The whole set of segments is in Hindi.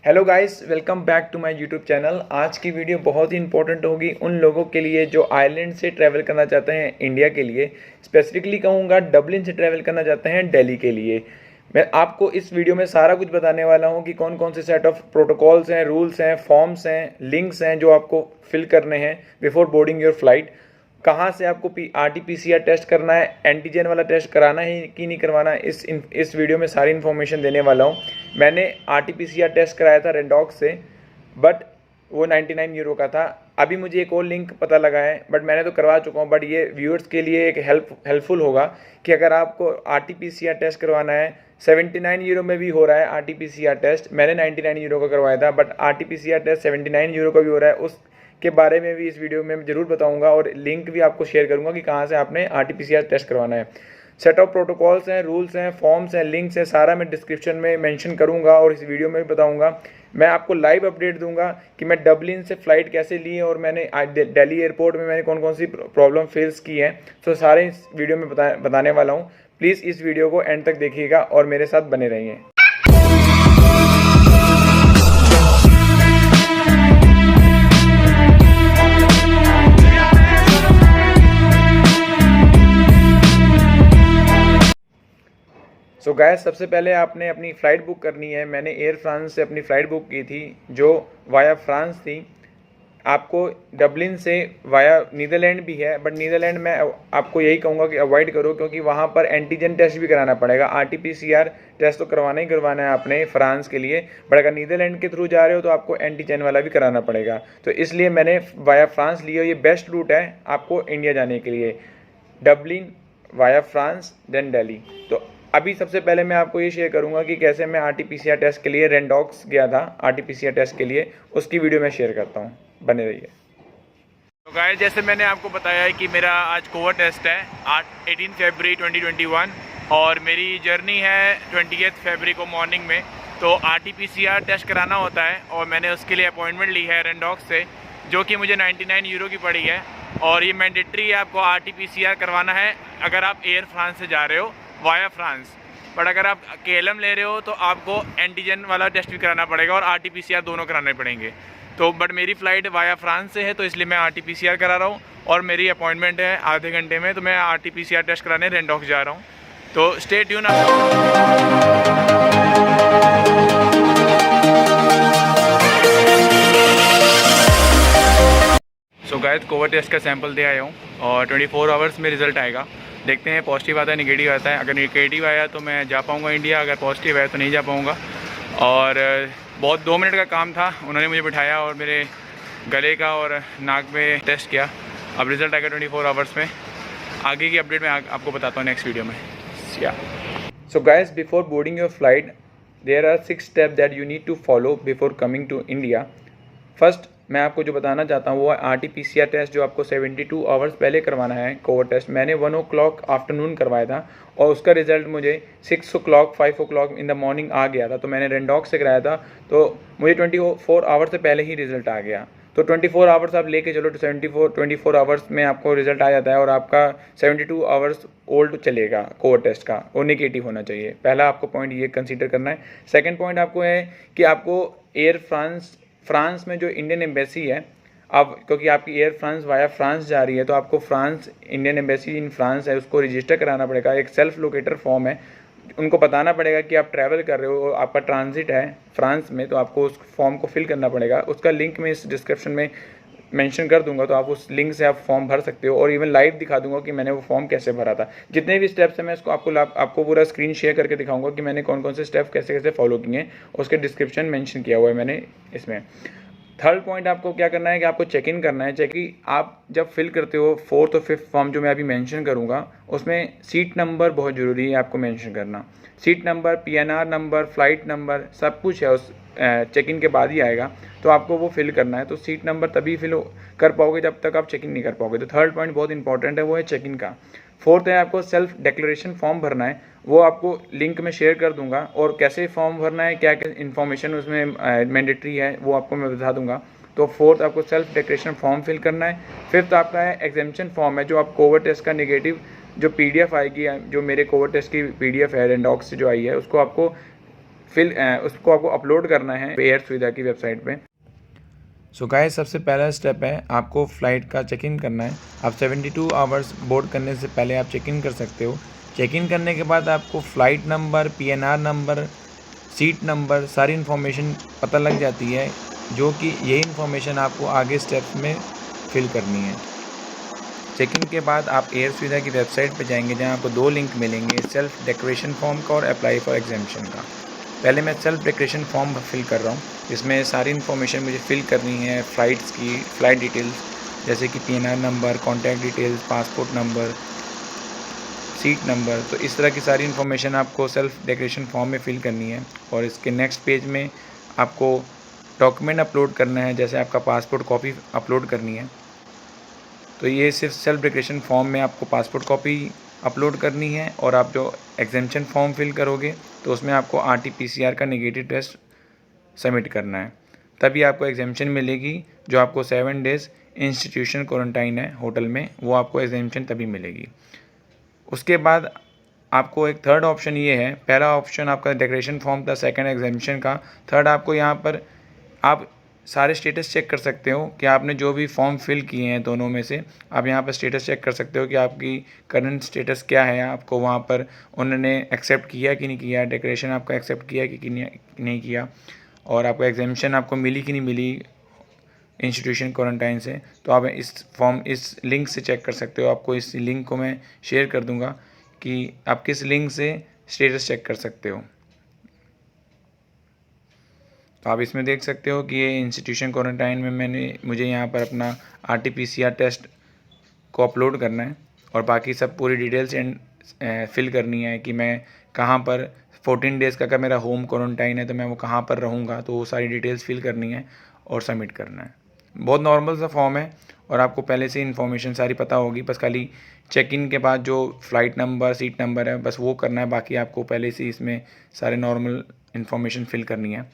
Hello guys, welcome back to my YouTube channel. आज की वीडियो बहुत ही इंपॉर्टेंट होगी उन लोगों के लिए जो आयरलैंड से ट्रैवल करना चाहते हैं इंडिया के लिए। स्पेसिफिकली कहूँगा डबलिन से ट्रैवल करना चाहते हैं दिल्ली के लिए। मैं आपको इस वीडियो में सारा कुछ बताने वाला हूँ कि कौन कौन से सेट ऑफ प्रोटोकॉल्स हैं, रूल्स हैं, फॉर्म्स हैं, लिंक्स हैं जो आपको फिल करने हैं बिफोर बोर्डिंग योर फ्लाइट। कहाँ से आपको RT-PCR टेस्ट करना है, एंटीजन वाला टेस्ट कराना है कि नहीं करवाना है, इस वीडियो में सारी इन्फॉर्मेशन देने वाला हूँ। मैंने RT-PCR टेस्ट कराया था रेंडॉक्स से, बट वो 99 यूरो का था। अभी मुझे एक और लिंक पता लगा है, बट मैंने तो करवा चुका हूँ। बट ये व्यूअर्स के लिए एक हेल्पफुल होगा कि अगर आपको RT-PCR टेस्ट करवाना है, 79 यूरो में भी हो रहा है RT-PCR टेस्ट। मैंने 99 यूरो का करवाया था, बट RT-PCR टेस्ट 79 यूरो का भी हो रहा है। उसके बारे में भी इस वीडियो में ज़रूर बताऊंगा और लिंक भी आपको शेयर करूंगा कि कहाँ से आपने RT-PCR टेस्ट करवाना है। सेट ऑफ प्रोटोकॉल्स हैं, रूल्स हैं, फॉर्म्स हैं, लिंक्स हैं, सारा मैं डिस्क्रिप्शन में मेंशन करूंगा और इस वीडियो में भी बताऊंगा। मैं आपको लाइव अपडेट दूंगा कि मैं डबलिन से फ़्लाइट कैसे ली है और मैंने दिल्ली एयरपोर्ट में मैंने कौन कौन सी प्रॉब्लम फेस की है। तो सारे इस वीडियो में बताने वाला हूँ। प्लीज़ इस वीडियो को एंड तक देखिएगा और मेरे साथ बने रहिए। सो गाइस, सबसे पहले आपने अपनी फ़्लाइट बुक करनी है। मैंने एयर फ्रांस से अपनी फ़्लाइट बुक की थी जो वाया फ्रांस थी। आपको डबलिन से वाया नीदरलैंड भी है, बट नीदरलैंड में आपको यही कहूँगा कि अवॉइड करो, क्योंकि वहाँ पर एंटीजन टेस्ट भी कराना पड़ेगा। RT-PCR टेस्ट तो करवाना ही करवाना है आपने फ्रांस के लिए, बट अगर नीदरलैंड के थ्रू जा रहे हो तो आपको एंटीजन वाला भी कराना पड़ेगा। तो इसलिए मैंने वाया फ्रांस लिया। ये बेस्ट रूट है आपको इंडिया जाने के लिए, Dublin via France then Delhi. तो अभी सबसे पहले मैं आपको ये शेयर करूंगा कि कैसे मैं RT-PCR टेस्ट के लिए रेंडॉक्स गया था। RT-PCR टेस्ट के लिए उसकी वीडियो मैं शेयर करता हूँ, बने रहिए। तो गाइस, जैसे मैंने आपको बताया है कि मेरा आज कोविड टेस्ट है 18 फरवरी 2021 और मेरी जर्नी है 20 फरवरी को मॉर्निंग में। तो RT-PCR टेस्ट कराना होता है और मैंने उसके लिए अपॉइंटमेंट ली है रेंडॉक्स से, जो कि मुझे 99 यूरो की पड़ी है। और ये मैंडेटरी है, आपको RT-PCR करवाना है अगर आप एयर फ्रांस से जा रहे हो वाया फ्रांस। बट अगर आप KLM ले रहे हो तो आपको एंटीजन वाला टेस्ट भी कराना पड़ेगा और RT-PCR दोनों कराने पड़ेंगे। तो बट मेरी फ़्लाइट वाया फ्रांस से है, तो इसलिए मैं RT-PCR करा रहा हूँ और मेरी अपॉइंटमेंट है आधे घंटे में। तो मैं RT-PCR टेस्ट कराने रेंडॉक्स जा रहा हूँ। तो stay tune. So guys, COVID test का सैंपल दे आया हूँ और 24 आवर्स में रिज़ल्ट आएगा। देखते हैं पॉजिटिव आता है नेगेटिव आता है। अगर नेगेटिव आया तो मैं जा पाऊँगा इंडिया, अगर पॉजिटिव आया तो नहीं जा पाऊँगा। और बहुत 2 मिनट का काम था, उन्होंने मुझे बिठाया और मेरे गले का और नाक में टेस्ट किया। अब रिज़ल्ट आएगा 24 आवर्स में। आगे की अपडेट मैं आपको बताता हूँ नेक्स्ट वीडियो में। So guys, before boarding your flight there are 6 step that you need to follow before coming to India. First मैं आपको जो बताना चाहता हूँ वो है RT-PCR टेस्ट, जो आपको 72 आवर्स पहले करवाना है। कोविड टेस्ट मैंने 1 o'clock आफ्टरनून करवाया था और उसका रिज़ल्ट मुझे 6 o'clock 5 o'clock in the morning आ गया था। तो मैंने रेंडॉक्स से कराया था, तो मुझे 24 आवर्स से पहले ही रिज़ल्ट आ गया। तो 24 आवर्स आप लेके चलो तो 24 आवर्स में आपको रिज़ल्ट आ जाता है और आपका 72 आवर्स ओल्ड चलेगा कोविड टेस्ट का, वो नेगेटिव होना चाहिए। पहला आपको पॉइंट ये कंसीडर करना है। सेकेंड पॉइंट आपको है कि आपको एयर फ्रांस में जो इंडियन एम्बेसी है, अब क्योंकि आपकी एयर फ्रांस वाया फ्रांस जा रही है तो आपको France Indian embassy in France है उसको रजिस्टर कराना पड़ेगा। एक सेल्फ लोकेटर फॉर्म है, उनको बताना पड़ेगा कि आप ट्रैवल कर रहे हो, आपका ट्रांजिट है फ्रांस में, तो आपको उस फॉर्म को फिल करना पड़ेगा। उसका लिंक मैं इस डिस्क्रिप्शन में मेंशन कर दूंगा, तो आप उस लिंक से आप फॉर्म भर सकते हो और इवन लाइव दिखा दूंगा कि मैंने वो फॉर्म कैसे भरा था। जितने भी स्टेप्स हैं मैं इसको आपको पूरा स्क्रीन शेयर करके दिखाऊंगा कि मैंने कौन कौन से स्टेप कैसे कैसे फॉलो किए हैं। उसके डिस्क्रिप्शन मेंशन किया हुआ है मैंने इसमें। थर्ड पॉइंट आपको क्या करना है कि आपको चेक इन करना है। चेक इन आप जब फिल करते हो 4th और 5th फॉर्म जो मैं अभी मेंशन करूंगा, उसमें सीट नंबर बहुत ज़रूरी है आपको मेंशन करना। Seat number, PNR number, flight number, सब कुछ है उस चेक इन के बाद ही आएगा, तो आपको वो फिल करना है। तो सीट नंबर तभी फिल कर पाओगे जब तक आप चेक इन नहीं कर पाओगे। तो थर्ड पॉइंट बहुत इंपॉर्टेंट है, वो है चेक इन का। फोर्थ है आपको सेल्फ डिक्लेरेशन फॉर्म भरना है, वो आपको लिंक में शेयर कर दूंगा और कैसे फॉर्म भरना है, क्या क्या इन्फॉर्मेशन उसमें मैंडेटरी है वो आपको मैं बता दूंगा। तो फोर्थ आपको सेल्फ डिक्लेरेशन फॉर्म फिल करना है। फिफ्थ आपका है एग्जामिनेशन फॉर्म है, जो आप कोविड टेस्ट का नेगेटिव जो PDF आएगी, जो मेरे कोविड टेस्ट की PDF है रेंडॉक्स से जो आई है, उसको आपको उसको आपको अपलोड करना है एयर सुविधा की वेबसाइट पे। सो गाइस, सबसे पहला स्टेप है आपको फ़्लाइट का चेक इन करना है। आप 72 आवर्स बोर्ड करने से पहले आप चेक इन कर सकते हो। चेक इन करने के बाद आपको flight number, PNR number, seat number, सारी इन्फॉर्मेशन पता लग जाती है, जो कि यही इन्फॉर्मेशन आपको आगे स्टेप्स में फिल करनी है। चेक इन के बाद आप एयर सुविधा की वेबसाइट पर जाएंगे, जहां आपको 2 लिंक मिलेंगे, सेल्फ डिक्लेरेशन फॉर्म का और अप्लाई फॉर एग्जेम्पशन का। पहले मैं सेल्फ डिक्लेरेशन फॉर्म फिल कर रहा हूँ, इसमें सारी इन्फॉर्मेशन मुझे फिल करनी है फ़्लाइट्स की, फ़्लाइट डिटेल्स जैसे कि PNR number, contact details, passport number, seat number. तो इस तरह की सारी इन्फॉर्मेशन आपको सेल्फ डिक्लेरेशन फॉर्म में फिल करनी है। और इसके नेक्स्ट पेज में आपको डॉक्यूमेंट अपलोड करना है, जैसे आपका पासपोर्ट कॉपी अपलोड करनी है। तो ये सिर्फ सेल्फ डिक्लेरेशन फॉर्म में आपको पासपोर्ट कॉपी अपलोड करनी है, और आप जो एग्जेम्पशन फॉर्म फिल करोगे तो उसमें आपको RT-PCR का नेगेटिव टेस्ट सबमिट करना है, तभी आपको एग्जेम्पशन मिलेगी। जो आपको 7 डेज़ इंस्टीट्यूशन क्वारंटाइन है होटल में, वो आपको एग्जेम्पशन तभी मिलेगी। उसके बाद आपको एक थर्ड ऑप्शन ये है, पहला ऑप्शन आपका डिक्लेरेशन फॉर्म था, सेकंड एग्जेम्पशन का, थर्ड आपको यहाँ पर आप सारे स्टेटस चेक कर सकते हो कि आपने जो भी फॉर्म फिल किए हैं दोनों में से, आप यहाँ पर स्टेटस चेक कर सकते हो कि आपकी करंट स्टेटस क्या है। आपको वहाँ पर उन्होंने एक्सेप्ट किया कि नहीं किया, डिक्लेरेशन आपका एक्सेप्ट किया कि नहीं किया, और आपको एग्जेम्पशन आपको मिली कि नहीं मिली इंस्टीट्यूशन क्वारंटाइन से। तो आप इस लिंक से चेक कर सकते हो। आपको इस लिंक को मैं शेयर कर दूँगा कि आप किस लिंक से स्टेटस चेक कर सकते हो। तो आप इसमें देख सकते हो कि ये इंस्टीट्यूशन क्वारंटाइन में मुझे यहाँ पर अपना RT-PCR टेस्ट को अपलोड करना है, और बाकी सब पूरी डिटेल्स फिल करनी है कि मैं कहाँ पर 14 डेज़ का अगर मेरा होम क्वारंटाइन है तो मैं वो कहाँ पर रहूँगा, तो वो सारी डिटेल्स फिल करनी है और सबमिट करना है। बहुत नॉर्मल सा फॉर्म है, और आपको पहले से इन्फॉर्मेशन सारी पता होगी, बस खाली चेक इन के बाद जो फ़्लाइट नंबर, सीट नंबर है, बस वो करना है। बाकी आपको पहले से इसमें सारे नॉर्मल इन्फॉर्मेशन फिल करनी है,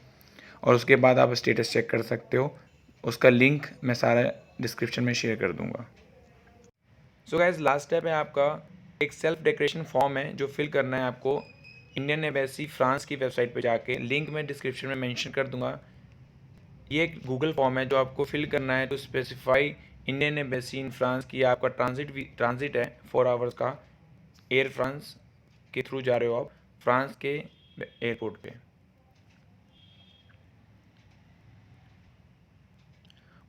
और उसके बाद आप स्टेटस चेक कर सकते हो। उसका लिंक मैं सारा डिस्क्रिप्शन में शेयर कर दूँगा। सो गाइस, लास्ट स्टेप है आपका एक सेल्फ डिक्लेरेशन फॉर्म है जो फिल करना है आपको इंडियन एम्बेसी फ्रांस की वेबसाइट पे जाके, लिंक मैं डिस्क्रिप्शन में मेंशन कर दूंगा। ये एक गूगल फॉर्म है जो आपको फिल करना है to specify Indian embassy in France की आपका ट्रांजिट है 4 आवर्स का, एयर फ्रांस के थ्रू जा रहे हो आप फ्रांस के एयरपोर्ट पे।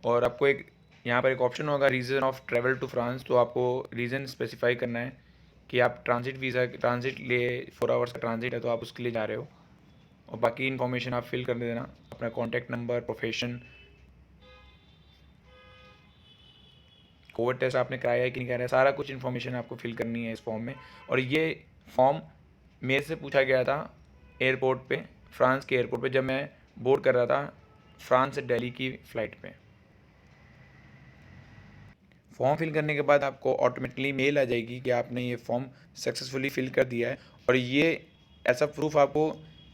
और आपको एक यहाँ पर एक ऑप्शन होगा reason of travel to France, तो आपको रीज़न स्पेसिफाई करना है कि आप ट्रांजिट लिए 4 आवर्स का ट्रांजिट है तो आप उसके लिए जा रहे हो, और बाकी इन्फॉर्मेशन आप फिल कर देना, अपना contact number, profession, COVID test आपने कराया है कि नहीं कराया, सारा कुछ इन्फॉर्मेशन आपको फिल करनी है इस फॉर्म में। और ये फॉर्म मेरे से पूछा गया था एयरपोर्ट पे, फ्रांस के एयरपोर्ट पे, जब मैं बोर्ड कर रहा था फ्रांस से दिल्ली की फ़्लाइट पे। फॉर्म फिल करने के बाद आपको ऑटोमेटिकली मेल आ जाएगी कि आपने ये फॉर्म सक्सेसफुली फिल कर दिया है, और ये ऐसा प्रूफ आपको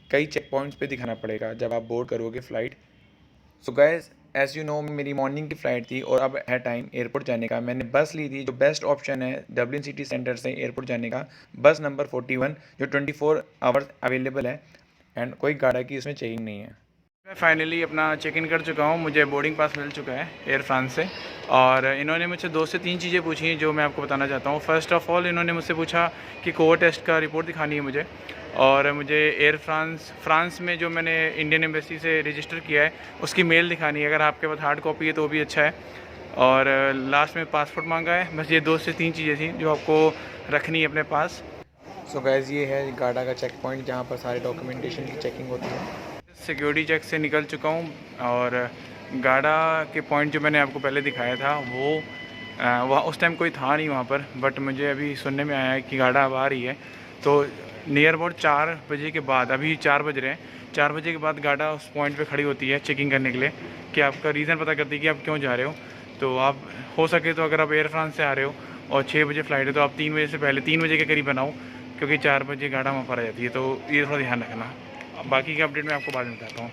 कई चेक पॉइंट्स पे दिखाना पड़ेगा जब आप बोर्ड करोगे flight. So guys, as you know, मेरी मॉर्निंग की फ़्लाइट थी और अब है टाइम एयरपोर्ट जाने का। मैंने बस ली थी, जो बेस्ट ऑप्शन है डब्लिन सिटी सेंटर से एयरपोर्ट जाने का, बस नंबर 41, जो 24 आवर्स अवेलेबल है, एंड कोई गाड़ा की इसमें चेकिंग नहीं है। मैं फाइनली अपना चेक इन कर चुका हूँ, मुझे बोर्डिंग पास मिल चुका है एयर फ्रांस से, और इन्होंने मुझसे 2 से 3 चीज़ें पूछी हैं जो मैं आपको बताना चाहता हूँ। फ़र्स्ट ऑफ़ ऑल, इन्होंने मुझसे पूछा कि कोविड टेस्ट का रिपोर्ट दिखानी है मुझे, और मुझे एयर फ्रांस में जो मैंने इंडियन एम्बेसी से रजिस्टर किया है उसकी मेल दिखानी है। अगर आपके पास हार्ड कॉपी है तो वो भी अच्छा है। और लास्ट में पासपोर्ट मांगा है। बस ये 2 से 3 चीज़ें थी जो आपको रखनी है अपने पास। सो गाइस, ये है गाड़ा का चेक पॉइंट जहाँ पर सारे डॉक्यूमेंटेशन की चेकिंग होती है। सिक्योरिटी चेक से निकल चुका हूँ, और गाड़ा के पॉइंट जो मैंने आपको पहले दिखाया था वो वहाँ उस टाइम कोई था नहीं वहाँ पर, बट मुझे अभी सुनने में आया है कि गाड़ा अब आ रही है। तो नियर अबाउट 4 बजे के बाद, अभी 4 बज रहे हैं, 4 बजे के बाद गाड़ा उस पॉइंट पे खड़ी होती है चेकिंग करने के लिए, कि आपका रीज़न पता करती है कि आप क्यों जा रहे हो। तो आप हो सके तो अगर आप एयर फ्रांस से आ रहे हो और 6 बजे फ़्लाइट है तो आप 3 बजे से पहले 3 बजे के करीब बनाओ, क्योंकि 4 बजे गाड़ा वहाँ पर आ जाती है। तो ये थोड़ा ध्यान रखना। बाकी के अपडेट मैं आपको बाद में बताता हूँ।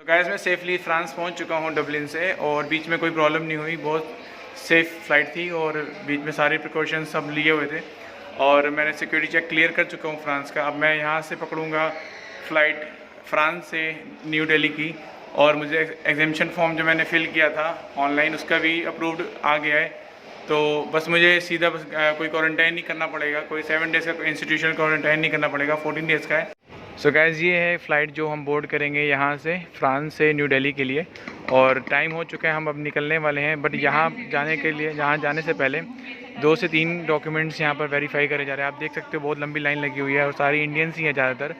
गाइस मैं सेफली फ्रांस पहुंच चुका हूं डबलिन से, और बीच में कोई प्रॉब्लम नहीं हुई, बहुत सेफ़ फ़्लाइट थी और बीच में सारे प्रिकॉशन सब लिए हुए थे और मैंने सिक्योरिटी चेक क्लियर कर चुका हूं फ्रांस का। अब मैं यहां से पकड़ूंगा फ़्लाइट फ्रांस से न्यू दिल्ली की, और मुझे एग्जेम्पशन फॉर्म जो मैंने फ़िल किया था ऑनलाइन उसका भी अप्रूव्ड आ गया है। तो बस मुझे सीधा कोई क्वारंटाइन नहीं करना पड़ेगा, कोई 7 डेज़ का इंस्टीट्यूशनल क्वारंटाइन नहीं करना पड़ेगा, 14 डेज़ का है। सो गाइज़ ये है फ़्लाइट जो हम बोर्ड करेंगे यहाँ से फ्रांस से न्यू दिल्ली के लिए, और टाइम हो चुका है, हम अब निकलने वाले हैं। बट यहाँ जाने के लिए, यहाँ जाने से पहले 2 से 3 डॉक्यूमेंट्स यहाँ पर वेरीफाई करे जा रहे हैं। आप देख सकते हो बहुत लंबी लाइन लगी हुई है और सारी इंडियंस ही हैं ज़्यादातर।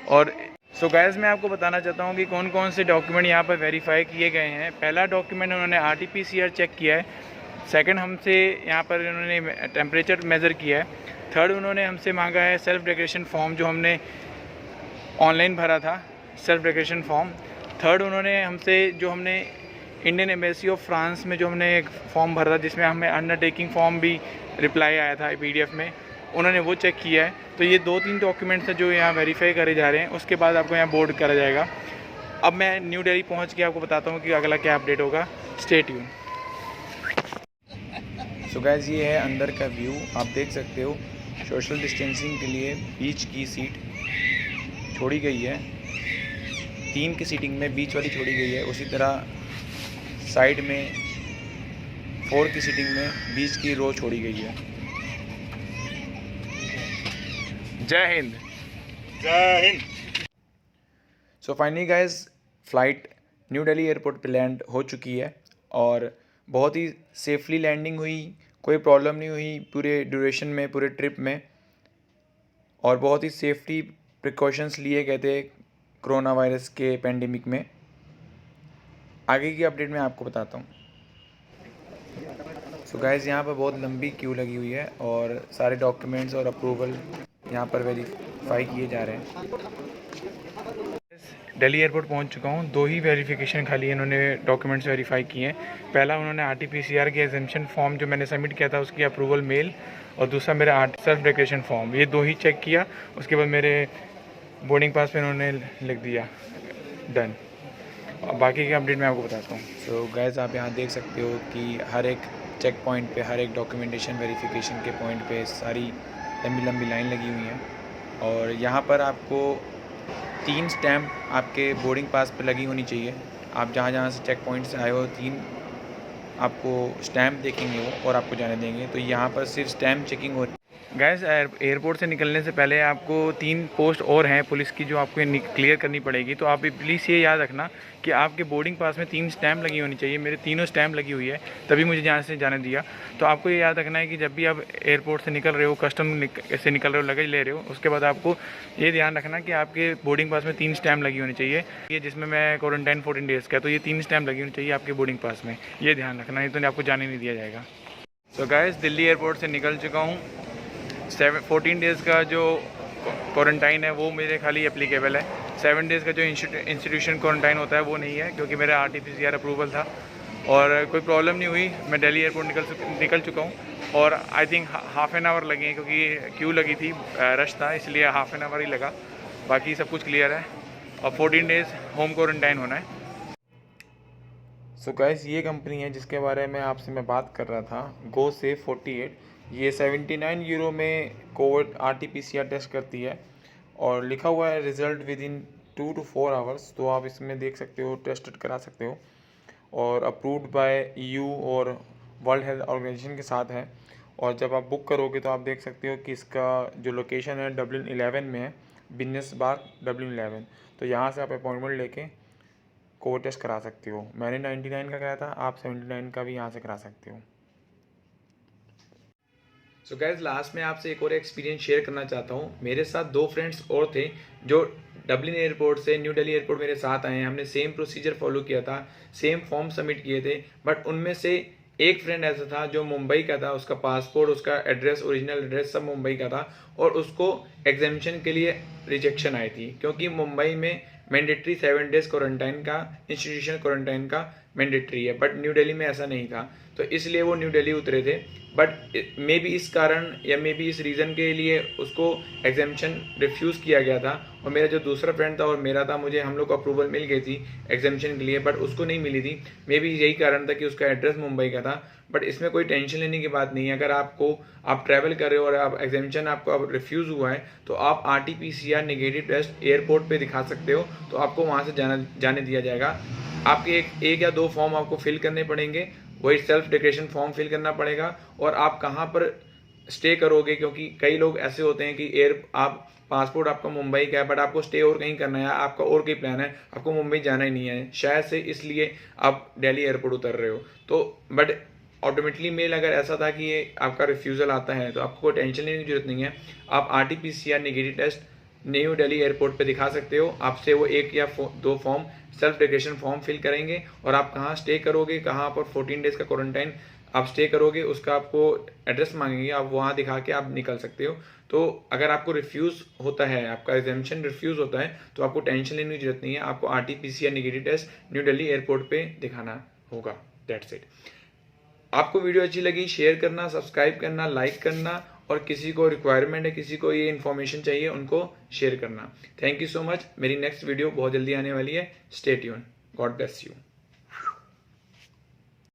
और सो गाइज़ मैं आपको बताना चाहता हूँ कि कौन कौन से डॉक्यूमेंट यहाँ पर वेरीफाई किए गए हैं। पहला डॉक्यूमेंट उन्होंने RT-PCR चेक किया है। सेकंड हमसे यहाँ पर उन्होंने टेम्परेचर मेज़र किया है। थर्ड उन्होंने हमसे मांगा है सेल्फ डिक्लेरेशन फॉर्म जो हमने ऑनलाइन भरा था, सेल्फ डिक्लेरेशन फॉर्म। थर्ड उन्होंने हमसे जो हमने इंडियन एम्बेसी ऑफ फ्रांस में जो हमने एक फॉर्म भरा था जिसमें हमें अंडरटेकिंग फॉर्म भी रिप्लाई आया था PDF में, उन्होंने वो चेक किया है। तो ये 2-3 डॉक्यूमेंट्स हैं जो यहाँ वेरीफाई करे जा रहे हैं, उसके बाद आपको यहाँ बोर्ड करा जाएगा। अब मैं न्यू दिल्ली पहुँच के आपको बताता हूँ कि अगला क्या अपडेट होगा। Stay tune. सो गाइस ये है अंदर का व्यू, आप देख सकते हो। सोशल डिस्टेंसिंग के लिए बीच की सीट छोड़ी गई है, 3 की सीटिंग में बीच वाली छोड़ी गई है। उसी तरह साइड में 4 की सीटिंग में बीच की रो छोड़ी गई है। जय हिंद। जय Hind. So finally guys flight new Delhi airport पे लैंड हो चुकी है और बहुत ही सेफली लैंडिंग हुई, कोई प्रॉब्लम नहीं हुई पूरे ड्यूरेशन में, पूरे ट्रिप में। और बहुत ही सेफ्टी प्रिकॉशंस लिए गए थे कोरोना वायरस के पेंडेमिक में। आगे की अपडेट मैं आपको बताता हूँ। सो गाइस यहाँ पर बहुत लंबी क्यू लगी हुई है और सारे डॉक्यूमेंट्स और अप्रूवल यहाँ पर वेरीफाई किए जा रहे हैं। दिल्ली एयरपोर्ट पहुँच चुका हूँ। 2 ही वेरिफिकेशन खाली इन्होंने डॉक्यूमेंट्स वेरीफाई किए हैं। पहला उन्होंने RT-PCR के एग्जेम्पशन फॉर्म जो मैंने सबमिट किया था उसकी अप्रूवल मेल, और दूसरा मेरा सेल्फ डिक्लेरेशन फॉर्म, ये 2 ही चेक किया। उसके बाद मेरे बोर्डिंग पास पे उन्होंने लिख दिया डन। और बाकी के अपडेट मैं आपको बताता हूँ। सो गाइस आप यहाँ देख सकते हो कि हर एक चेक पॉइंट पे, हर एक डॉक्यूमेंटेशन वेरिफिकेशन के पॉइंट पे सारी लंबी लंबी लाइन लगी हुई हैं। और यहाँ पर आपको 3 स्टैम्प आपके बोर्डिंग पास पे लगी होनी चाहिए। आप जहाँ जहाँ से चेक पॉइंट से आए हो 3 आपको स्टैम्प देखेंगे वो और आपको जाने देंगे। तो यहाँ पर सिर्फ स्टैम्प चेकिंग हो रही है। गैस एयरपोर्ट से निकलने से पहले आपको 3 पोस्ट और हैं पुलिस की जो आपको क्लियर करनी पड़ेगी। तो आप प्लीज़ ये याद रखना कि आपके बोर्डिंग पास में 3 स्टैम्प लगी होनी चाहिए। मेरे तीनों स्टैम्प लगी हुई है, तभी मुझे यहाँ से जाने दिया। तो आपको ये याद रखना है कि जब भी आप एयरपोर्ट से निकल रहे हो, कस्टम से निकल रहे हो, लगेज ले रहे हो, उसके बाद आपको ये ध्यान रखना कि आपके बोर्डिंग पास में 3 स्टैम्प लगी होनी चाहिए। ये जिसमें मैं क्वारंटाइन 14 डेज़ का, तो ये 3 स्टैम्प लगी होनी चाहिए आपके बोर्डिंग पास में। ये ध्यान रखना, नहीं तो आपको जाने नहीं दिया जाएगा। तो गाइस दिल्ली एयरपोर्ट से निकल चुका हूँ। 14 डेज़ का जो क्वारंटाइन है वो मेरे खाली एप्लीकेबल है। 7 डेज़ का जो इंस्टीट्यूशन क्वारंटाइन होता है वो नहीं है, क्योंकि मेरा RT-PCR अप्रूवल था और कोई प्रॉब्लम नहीं हुई। मैं दिल्ली एयरपोर्ट निकल चुका हूँ और I think half an hour लगे, क्योंकि क्यू लगी थी, रश था, इसलिए हाफ़ एन आवर ही लगा। बाकी सब कुछ क्लियर है और 14 डेज़ होम क्वारंटाइन होना है। सो गाइस ये कंपनी है जिसके बारे में आपसे मैं बात कर रहा था, GoSafe48। ये 79 यूरो में कोविड RT-PCR टेस्ट करती है और लिखा हुआ है result with in 2 to 4 hours. तो आप इसमें देख सकते हो, टेस्ट करा सकते हो, और अप्रूव्ड बाय EU और वर्ल्ड हेल्थ ऑर्गेनाइजेशन के साथ है। और जब आप बुक करोगे तो आप देख सकते हो कि इसका जो लोकेशन है डब्लिन 11 में है, बिजनेस बाग डब्लिन 11। तो यहाँ से आप अपॉइंटमेंट लेके कोविड टेस्ट करा सकते हो। मैंने 99 का कराया था, आप 79 का भी यहाँ से करा सकते हो। सो गाइस लास्ट में आपसे एक और एक्सपीरियंस शेयर करना चाहता हूँ। मेरे साथ 2 फ्रेंड्स और थे जो डबलिन एयरपोर्ट से न्यू दिल्ली एयरपोर्ट मेरे साथ आए हैं। हमने सेम प्रोसीजर फॉलो किया था, सेम फॉर्म सबमिट किए थे। बट उनमें से एक फ्रेंड ऐसा था जो मुंबई का था, उसका पासपोर्ट, उसका एड्रेस, ओरिजिनल एड्रेस सब मुंबई का था, और उसको एग्जामिशन के लिए रिजेक्शन आई थी, क्योंकि मुंबई में मैंडेटरी 7 डेज़ क्वारंटाइन का, इंस्टीट्यूशन क्वारंटाइन का मैंडेटरी है, बट न्यू दिल्ली में ऐसा नहीं था। तो तो इसलिए वो न्यू दिल्ली उतरे थे। बट मे बी इस कारण या मे बी इस रीज़न के लिए उसको एग्जामिशन रिफ्यूज़ किया गया था। और मेरा जो दूसरा फ्रेंड था और मेरा था, मुझे हम लोग को अप्रूवल मिल गई थी एग्जामिशन के लिए, बट उसको नहीं मिली थी। मे बी यही कारण था कि उसका एड्रेस मुंबई का था। बट इसमें कोई टेंशन लेने की बात नहीं है। अगर आप ट्रैवल कर रहे हो और आप एग्जामिशन आपको अब रिफ्यूज़ हुआ है तो आप RT-PCR नेगेटिव टेस्ट एयरपोर्ट पे दिखा सकते हो, तो आपको वहाँ से जाने दिया जाएगा। आपके एक या दो फॉर्म आपको फिल करने पड़ेंगे, वही सेल्फ डिक्लेरेशन फॉर्म फिल करना पड़ेगा, और आप कहाँ पर स्टे करोगे, क्योंकि कई लोग ऐसे होते हैं कि आप पासपोर्ट आपका मुंबई का है बट आपको स्टे और कहीं करना है, आपका और कहीं प्लान है, आपको मुंबई जाना ही नहीं है शायद से, इसलिए आप दिल्ली एयरपोर्ट उतर रहे हो। तो बट ऑटोमेटिकली मेल अगर ऐसा था कि ये आपका रिफ्यूज़ल आता है तो आपको टेंशन लेने की जरूरत नहीं है। आप RT-PCR negative test New Delhi airport पे दिखा सकते हो। आपसे वो एक या दो form self declaration form fill करेंगे, और आप कहाँ स्टे करोगे, कहाँ पर 14 डेज़ का क्वारंटाइन आप स्टे करोगे, उसका आपको एड्रेस मांगेंगे, आप वहाँ दिखा के आप निकल सकते हो। तो अगर आपको रिफ्यूज़ होता है, आपका एग्जामिशन रिफ्यूज़ होता है, तो आपको टेंशन लेने की जरूरत नहीं है। आपको RT-PCR negative test New Delhi airport पे दिखाना होगा। That's it. आपको वीडियो अच्छी लगी, शेयर करना, सब्सक्राइब करना, लाइक करना, और किसी को रिक्वायरमेंट है, किसी को ये इन्फॉर्मेशन चाहिए, उनको शेयर करना। Thank you so much. मेरी नेक्स्ट वीडियो बहुत जल्दी आने वाली है। Stay tune. God bless you.